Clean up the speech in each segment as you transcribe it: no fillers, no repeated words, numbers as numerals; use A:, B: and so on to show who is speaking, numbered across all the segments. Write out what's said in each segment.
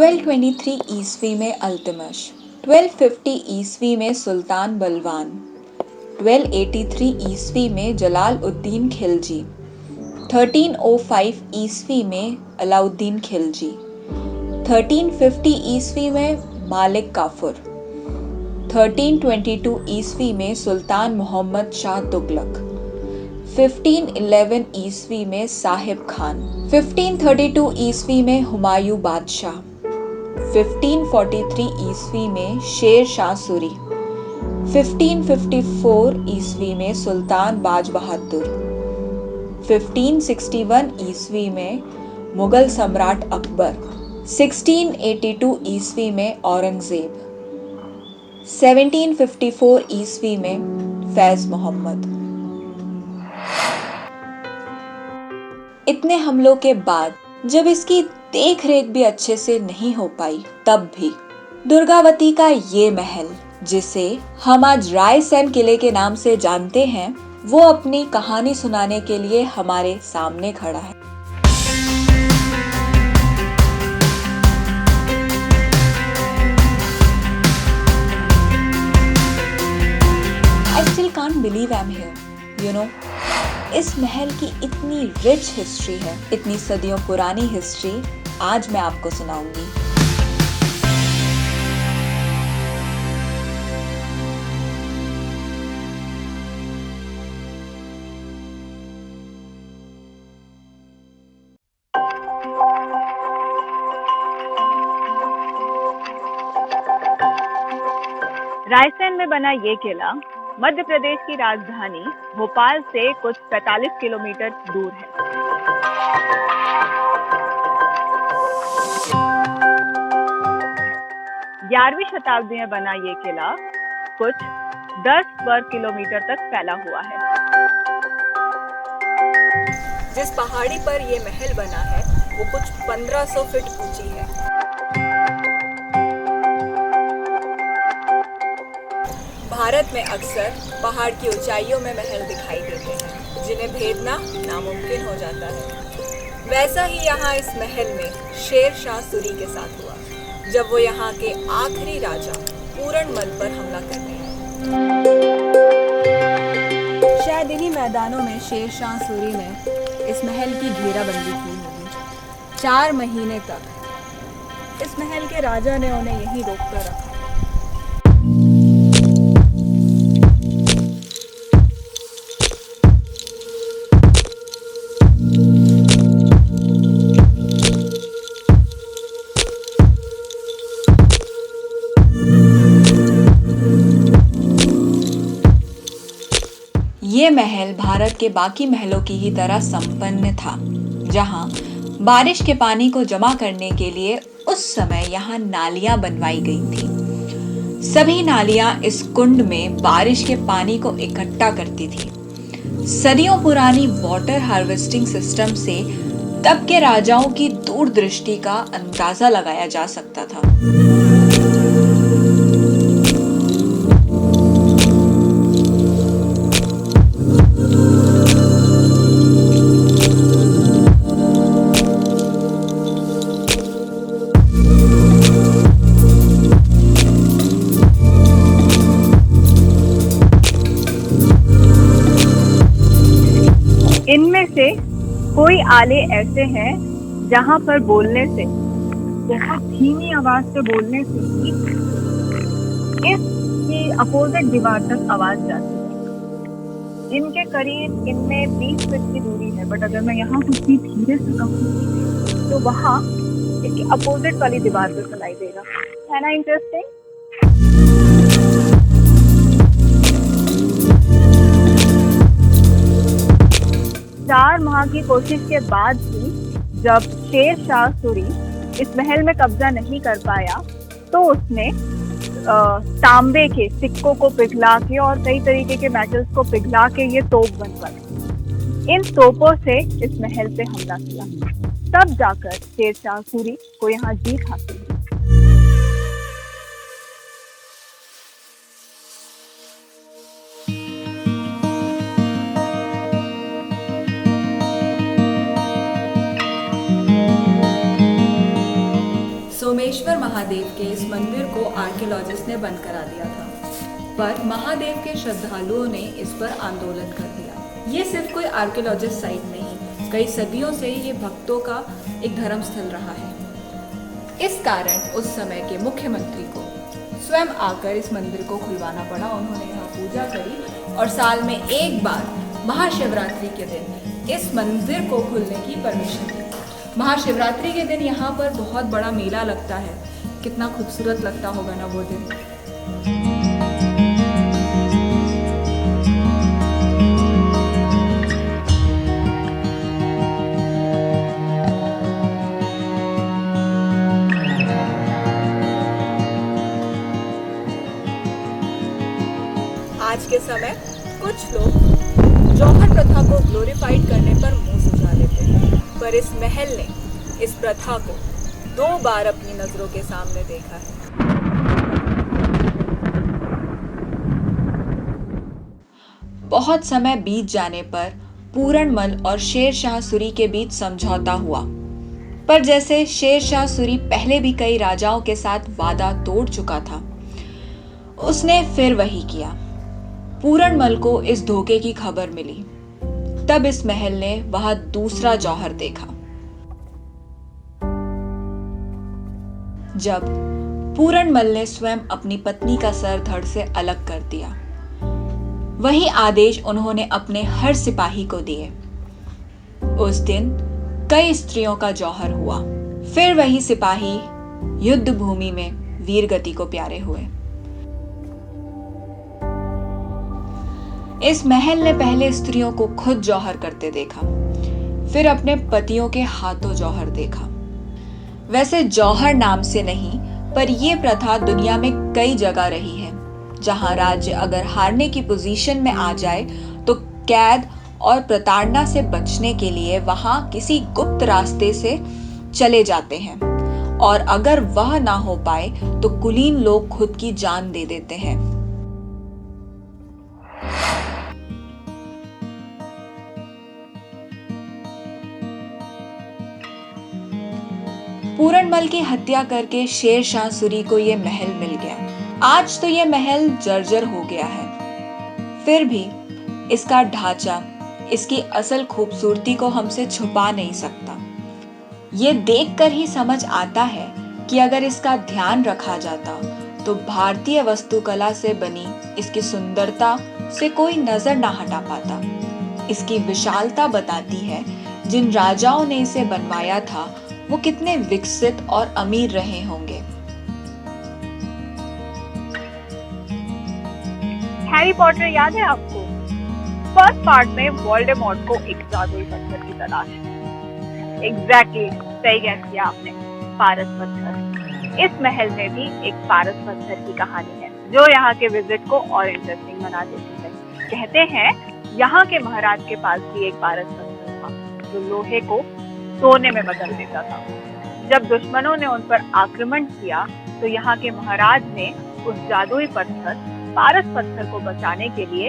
A: 1223 ईस्वी में अल्तमश, 1250 ईस्वी में सुल्तान बलवान, 1283 ईस्वी में जलालुद्दीन खिलजी, 1305 ईस्वी में अलाउद्दीन खिलजी, 1350 ईस्वी में मालिक काफुर, 1322 ईस्वी में सुल्तान मोहम्मद शाह तुगलक, 1511 ईस्वी में साहिब खान, 1532 ईस्वी में हुमायूं बादशाह, 1543 ईस्वी में शेर शाह सूरी, 1554 ईस्वी में सुल्तान बाज बहादुर, 1561 ईस्वी में मुगल सम्राट अकबर, 1682 ईस्वी में औरंगजेब, 1754 ईस्वी में फैज मोहम्मद। इतने हमलों के बाद जब इसकी देख रेख भी अच्छे से नहीं हो पाई, तब भी दुर्गावती का ये महल, जिसे हम आज रायसेन किले के नाम से जानते हैं, वो अपनी कहानी सुनाने के लिए हमारे सामने खड़ा है। I still can't believe I'm here, you know? इस महल की इतनी रिच हिस्ट्री है, इतनी सदियों पुरानी हिस्ट्री आज मैं आपको सुनाऊंगी।
B: रायसेन में बना ये किला मध्य प्रदेश की राजधानी भोपाल से कुछ 45 किलोमीटर दूर है। ग्यारहवीं शताब्दी में बना ये किला कुछ 10 वर्ग किलोमीटर तक फैला हुआ है।
A: जिस पहाड़ी पर ये महल बना है वो कुछ 1500 फीट ऊंची है। भारत में अक्सर पहाड़ की ऊंचाइयों में महल दिखाई देते हैं, जिन्हें भेदना नामुमकिन हो जाता है। वैसा ही यहाँ इस महल में शेर शाह सूरी के साथ हुआ, जब वो यहाँ के आखिरी राजा पूरनमल पर हमला करने आए। शायद इन्हीं मैदानों में शेर शाह सूरी ने इस महल की घेराबंदी की होगी। 4 महीने तक इस महल के राजा ने उन्हें यहीं रोककर रखा। ये महल भारत के बाकी महलों की ही तरह संपन्न था, जहां बारिश के पानी को जमा करने के लिए उस समय यहाँ नालियां बनवाई गई थी। सभी नालियां इस कुंड में बारिश के पानी को इकट्ठा करती थी। सदियों पुरानी वाटर हार्वेस्टिंग सिस्टम से तब के राजाओं की दूरदृष्टि का अंदाजा लगाया जा सकता था।
B: इनमें से कोई आले ऐसे हैं जहां पर बोलने से, बहुत धीमी आवाज से बोलने से ही इसकी अपोजिट दीवार तक आवाज जाती है। इनके करीब इनमें 20 फीट की दूरी है, बट अगर मैं यहाँ कुछ भी धीरे से कहूँ तो वहाँ इसकी अपोजिट वाली दीवार पर सुनाई देगा। है ना इंटरेस्टिंग? 4 माह की कोशिश के बाद भी जब शेर शाह सूरी इस महल में कब्जा नहीं कर पाया, तो उसने तांबे के सिक्कों को पिघला के और कई तरीके के मेटल्स को पिघला के ये तोप बनवाई। इन तोपों से इस महल पे हमला किया, तब जाकर शेर शाह सूरी को यहाँ जीत हासिल हुई।
A: सोमेश्वर महादेव के इस मंदिर को आर्कियोलॉजिस्ट ने बंद करा दिया था, पर महादेव के श्रद्धालुओं ने इस पर आंदोलन कर दिया। ये सिर्फ कोई आर्कियोलॉजिस्ट साइट नहीं, कई सदियों से ये भक्तों का एक धर्म स्थल रहा है। इस कारण उस समय के मुख्यमंत्री को स्वयं आकर इस मंदिर को खुलवाना पड़ा। उन्होंने यहाँ पूजा करी और साल में एक बार महाशिवरात्रि के दिन इस मंदिर को खुलने की परमिशन दी। महाशिवरात्रि के दिन यहाँ पर बहुत बड़ा मेला लगता है। कितना खूबसूरत लगता होगा ना वो दिन। आज के समय कुछ लोग जौहर प्रथा को ग्लोरीफाइड करने पर मुंह सुझा लेते हैं, पर इस महल ने इस प्रथा को 2 बार अपनी नजरों के सामने देखा है। बहुत समय बीत जाने पर पूरणमल और शेर शाह सूरी के बीच समझौता हुआ, पर जैसे शेर शाह सूरी पहले भी कई राजाओं के साथ वादा तोड़ चुका था, उसने फिर वही किया। पूरणमल को इस धोखे की खबर मिली, तब इस महल ने वहां दूसरा जौहर देखा। जब पूरणमल ने स्वयं अपनी पत्नी का सर धड़ से अलग कर दिया, वही आदेश उन्होंने अपने हर सिपाही को दिए। उस दिन कई स्त्रियों का जौहर हुआ। फिर वही सिपाही युद्ध भूमि में वीरगति को प्यारे हुए। इस महल ने पहले स्त्रियों को खुद जौहर करते देखा, फिर अपने पतियों के हाथों जौहर देखा। वैसे जौहर नाम से नहीं, पर यह प्रथा दुनिया में कई जगह रही है, जहां राज्य अगर हारने की पोजीशन में आ जाए तो कैद और प्रताड़ना से बचने के लिए वहां किसी गुप्त रास्ते से चले जाते हैं, और अगर वह ना हो पाए तो कुलीन लोग खुद की जान दे देते हैं। पूरणमल की हत्या करके शेर शाह सूरी को यह महल मिल गया। आज तो यह महल जर्जर हो गया है, फिर भी इसका ढांचा इसकी असल खूबसूरती को हमसे छुपा नहीं सकता। ये देखकर ही समझ आता है कि अगर इसका ध्यान रखा जाता तो भारतीय वास्तुकला से बनी इसकी सुंदरता से कोई नजर ना हटा पाता। इसकी विशालता बताती है जिन राजाओं ने इसे बनवाया था वो कितने विकसित और अमीर रहे होंगे।
B: हैरी पॉटर याद है आपको? फर्स्ट पार्ट में वोल्डेमॉर्ट को एक जादुई पत्थर की तलाश है। एग्जैक्टली, सही गैस किया आपने, पारस पत्थर। इस महल में भी एक पारस पत्थर की कहानी है जो यहाँ के विजिट को और इंटरेस्टिंग बना देती है। कहते हैं यहाँ के महाराज के पास भी एक पारस पत्थर था जो लोहे को सोने में बदल देता था। जब दुश्मनों ने उन पर आक्रमण किया तो यहाँ के महाराज ने उस जादुई पत्थर पारस पत्थर को बचाने के लिए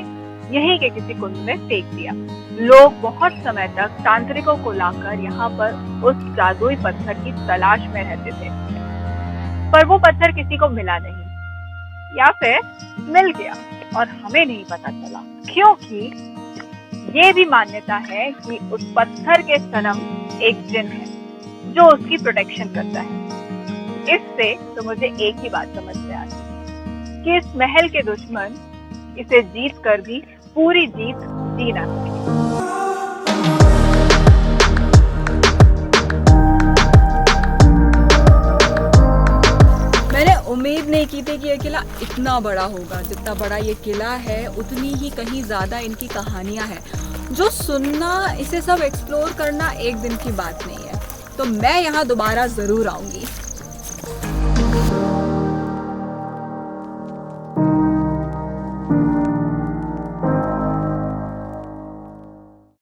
B: यहीं के किसी कुंड में फेंक दिया। लोग बहुत समय तक तांत्रिकों को लाकर यहाँ पर उस जादुई पत्थर की तलाश में रहते थे, पर वो पत्थर किसी को मिला नहीं, या फिर मिल गया और हमें नहीं पता चला, क्योंकि ये भी मान्यता है कि उस पत्थर के सनम एक जिन है जो उसकी प्रोटेक्शन करता है। इससे तो मुझे एक ही बात समझ में आती है कि इस महल के दुश्मन इसे जीत कर भी पूरी जीत जी ना सके।
A: मैंने उम्मीद नहीं की थी कि यह किला इतना बड़ा होगा। जितना बड़ा ये किला है उतनी ही कहीं ज्यादा इनकी कहानियां हैं, जो सुनना, इसे सब एक्सप्लोर करना एक दिन की बात नहीं है। तो मैं यहाँ दोबारा जरूर आऊंगी।